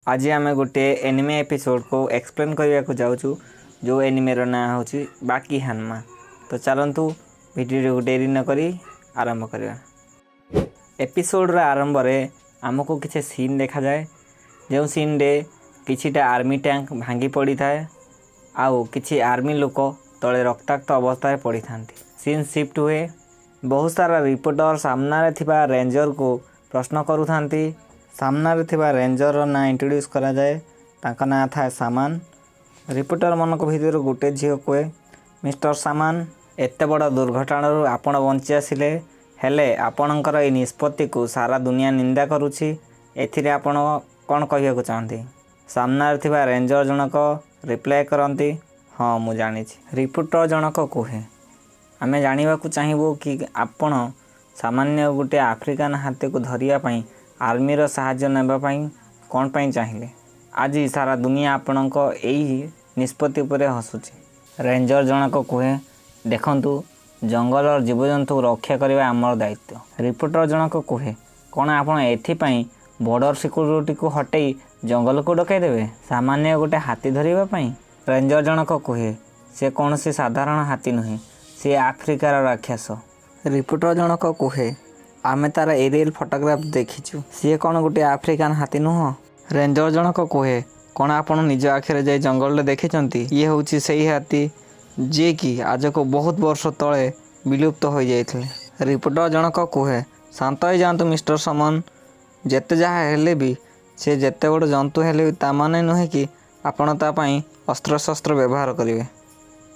आज आम गोटे एनिमे एपिसोड को एक्सप्लेन करने को जाऊँ जो एनिमेर ना हूँ बाकी हानमा। तो चलतु वीडियो को डेरी न करी आरंभ करवा। एपिसोड आरंभ में आमको किसी सीन देखा जाए जो सीन रे किछिटा आर्मी टैंक भांगी पड़ी थाए आउ किछि आर्मी लोक तले रक्ताक्त अवस्था पड़ी था। सीन शिफ्ट हुए, बहुत सारा रिपोर्टर सामने थिबा रेंजर को प्रश्न करुथांती। सामने थिबा रेंजर ना इंट्रोड्यूस करा जाए, ताका ना था सामान। रिपोर्टर मनक भितर गोटे झील कहे, मिस्टर सामान एत बड़ दुर्घटना आपण बंची आसिले, हेले आपणकर ए निष्पत्ति को सारा दुनिया निंदा करुछि, एथिरे आपण कौन कहू चाहती। सामने थिबा रेंजर जनक रिप्लाई करती, हाँ मु जानी। रिपोर्टर जनक कहे, आमे जानिबा को चाहिबो कि आपण सामान्य गोटे आफ्रिकान हाथी को धरिया आर्मीर साहाय्य नेबा कौन पाई चाहिए। आज सारा दुनिया आपणक यही निष्पत्ति पर हसुची। रेंजर जनक कहे, देखंतु जंगल जीवजंतु रक्षा करने आमर दायित्व। रिपोर्टर जनक कहे, कौन आपण एथिपाई बॉर्डर सिक्योरिटी को हटई जंगल को डकई देवे सामान्य गोटे हाथी धरिबा पई। रेंजर जनक कहे, से कौन सी साधारण हाथी नुहे, से आफ्रिकार राक्षस। रिपोर्टर जनक कहे, आमे तार एरियल फोटोग्राफ देखीचु, सी कौन गोटे आफ्रिकान हाथी नुह। रेंजर जनक कहे, कौन आपण निज आखिरे जाई जंगल देखिचंती, ये होची सही हाथी जे कि आज को बहुत वर्ष तले विलुप्त हो जाइथिले। रिपोर्टर जनक कहे, शांत हो जातु मिस्टर समन, जेते जहाँ हेले भी से जेते बड़ जंतु हेले ता माने नुहे कि आपण ता पई अस्त्र शस्त्र व्यवहार करिवे।